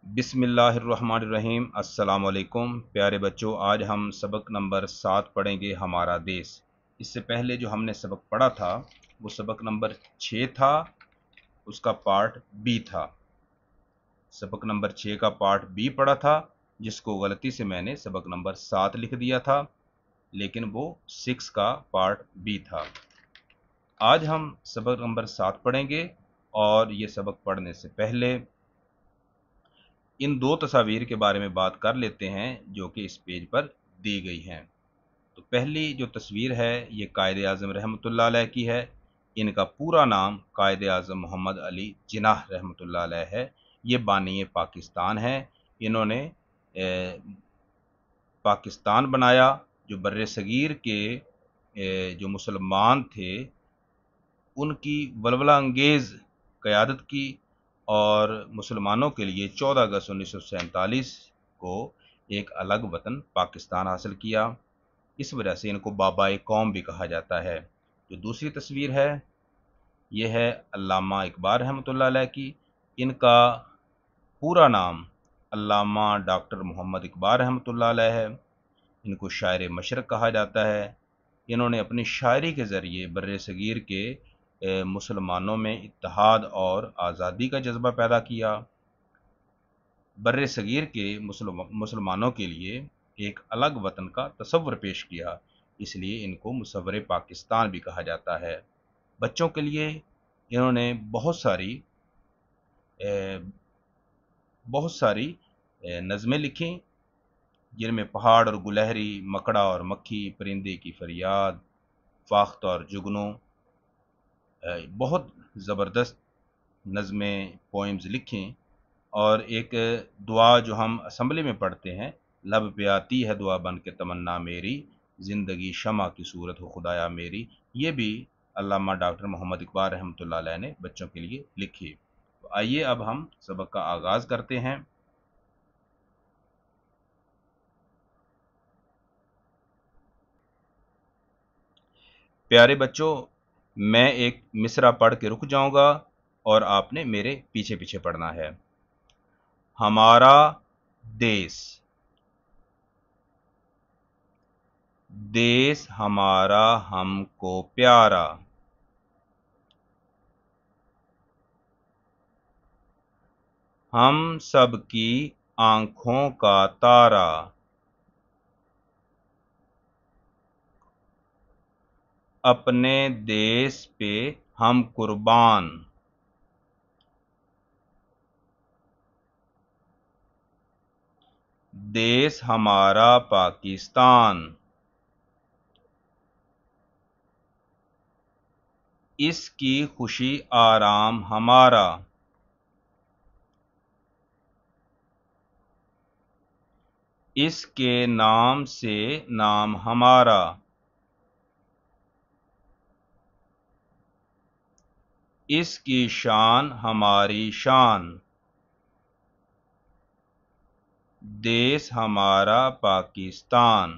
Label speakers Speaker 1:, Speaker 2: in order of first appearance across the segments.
Speaker 1: बिस्मिल्लाहिर्रहमानिर्रहीम। अस्सलाम वालेकुम प्यारे बच्चों, आज हम सबक नंबर 7 पढ़ेंगे, हमारा देश। इससे पहले जो हमने सबक पढ़ा था वो सबक नंबर 6 था, उसका पार्ट बी था। सबक नंबर 6 का पार्ट बी पढ़ा था, जिसको गलती से मैंने सबक नंबर 7 लिख दिया था, लेकिन वो 6 का पार्ट बी था। आज हम सबक नंबर 7 पढ़ेंगे, और ये सबक पढ़ने से पहले इन दो तस्वीर के बारे में बात कर लेते हैं जो कि इस पेज पर दी गई हैं। तो पहली जो तस्वीर है ये कायद आज़म रहमतुल्लाह अलैह की है। इनका पूरा नाम कायद आज़म मोहम्मद अली जिनाह रहमतुल्लाह अलैह है। ये बानी पाकिस्तान है। इन्होंने पाकिस्तान बनाया, जो बर्रे सगीर के जो मुसलमान थे उनकी वलवला अंगेज़ क़यादत की, और मुसलमानों के लिए 14 अगस्त 1947 को एक अलग वतन पाकिस्तान हासिल किया। इस वजह से इनको बाबा कौम भी कहा जाता है। जो दूसरी तस्वीर है ये है अल्लामा इकबाल रहमतुल्लाह अलैह की। इनका पूरा नाम अल्लामा डॉक्टर मोहम्मद इकबाल रहमतुल्लाह अलैह है। इनको शायर मशरक़ कहा जाता है। इन्होंने अपनी शायरी के ज़रिए बर्रे सगीर के मुसलमानों में इत्तेहाद और आज़ादी का जज्बा पैदा किया। बर्रे सगीर के मुसलमानों के लिए एक अलग वतन का तसव्वुर पेश किया, इसलिए इनको मुसव्वरे पाकिस्तान भी कहा जाता है। बच्चों के लिए इन्होंने बहुत सारी नज़में लिखी, जिनमें पहाड़ और गुलहरी, मकड़ा और मक्खी, परिंदे की फरियाद, फाख्त और जुगनू, बहुत ज़बरदस्त नज़में, पोइम्स लिखें। और एक दुआ जो हम असम्बली में पढ़ते हैं, लब पे आती है दुआ बन के तमन्ना मेरी, ज़िंदगी शमा की सूरत हो खुदाया मेरी, ये भी अल्लामा डॉक्टर मोहम्मद इकबाल रहमतुल्लाह अलैह ने बच्चों के लिए लिखी। तो आइए अब हम सबक का आगाज़ करते हैं। प्यारे बच्चों, मैं एक मिसरा पढ़ के रुक जाऊंगा और आपने मेरे पीछे पीछे पढ़ना है। हमारा देश, देश हमारा हमको प्यारा, हम सबकी आंखों का तारा, अपने देश पे हम कुर्बान, देश हमारा पाकिस्तान, इसकी खुशी आराम हमारा, इसके नाम से नाम हमारा, इसकी शान हमारी शान, देश हमारा पाकिस्तान।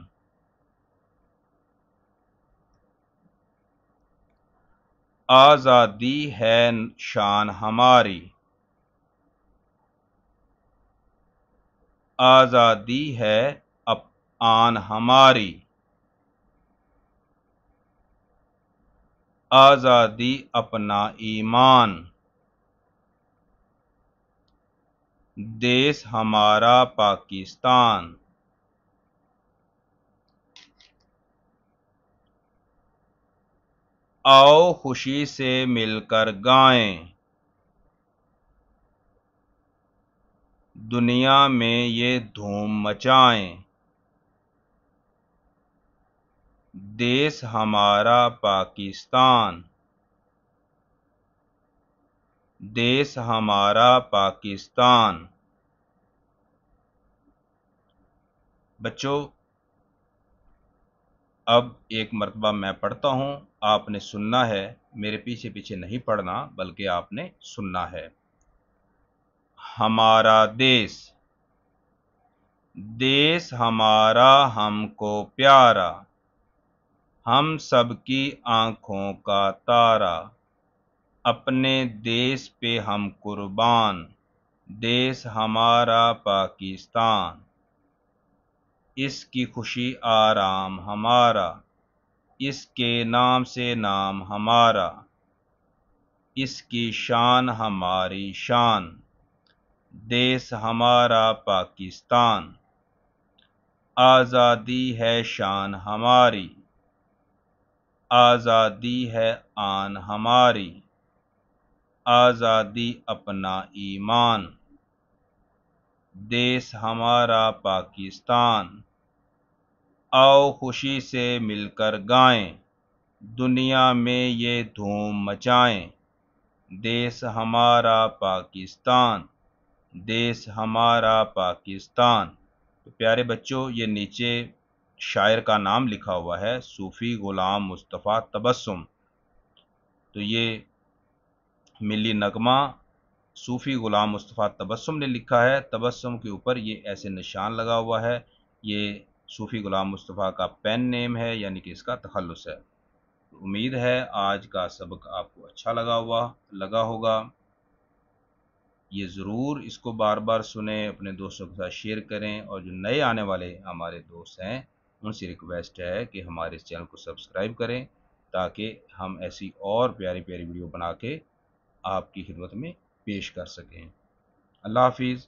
Speaker 1: आज़ादी है शान हमारी, आज़ादी है आन हमारी, आज़ादी अपना ईमान, देश हमारा पाकिस्तान। आओ खुशी से मिलकर गाएं, दुनिया में ये धूम मचाएं, देश हमारा पाकिस्तान, देश हमारा पाकिस्तान। बच्चों, अब एक मरतबा मैं पढ़ता हूँ, आपने सुनना है, मेरे पीछे पीछे नहीं पढ़ना बल्कि आपने सुनना है। हमारा देश, देश हमारा हमको प्यारा, हम सबकी आंखों का तारा, अपने देश पे हम कुर्बान, دیس ہمارا پاکستان، اس کی خوشی آرام ہمارا، اس کے نام سے نام ہمارا، اس کی شان ہماری شان، دیس ہمارا پاکستان، آزادی ہے شان ہماری، آزادی ہے آن ہماری، آزادی اپنا ایمان، دیس ہمارا پاکستان، آؤ خوشی سے مل کر گائیں، دنیا میں یہ دھوم مچائیں، دیس ہمارا پاکستان، دیس ہمارا پاکستان۔ تو پیارے بچوں، یہ نیچے شاعر کا نام لکھا ہوا ہے، صوفی غلام مصطفیٰ تبسم۔ تو یہ ملی نغمہ صوفی غلام مصطفیٰ تبسم نے لکھا ہے۔ تبسم کے اوپر یہ ایسے نشان لگا ہوا ہے، یہ صوفی غلام مصطفیٰ کا پین نیم ہے، یعنی کہ اس کا تخلص ہے۔ امید ہے آج کا سبق آپ کو اچھا لگا ہوگا۔ یہ ضرور اس کو بار بار سنیں، اپنے دوستوں کے ساتھ شیئر کریں، اور جو نئے آنے والے ہمارے دوست ہیں ان سے ریکویسٹ ہے کہ ہمارے اس چینل کو سبسکرائب کریں، تاکہ ہم ایسی اور پیاری پیاری ویڈیو بنا کے آپ کی خدمت میں پیش کر سکیں۔ اللہ حافظ۔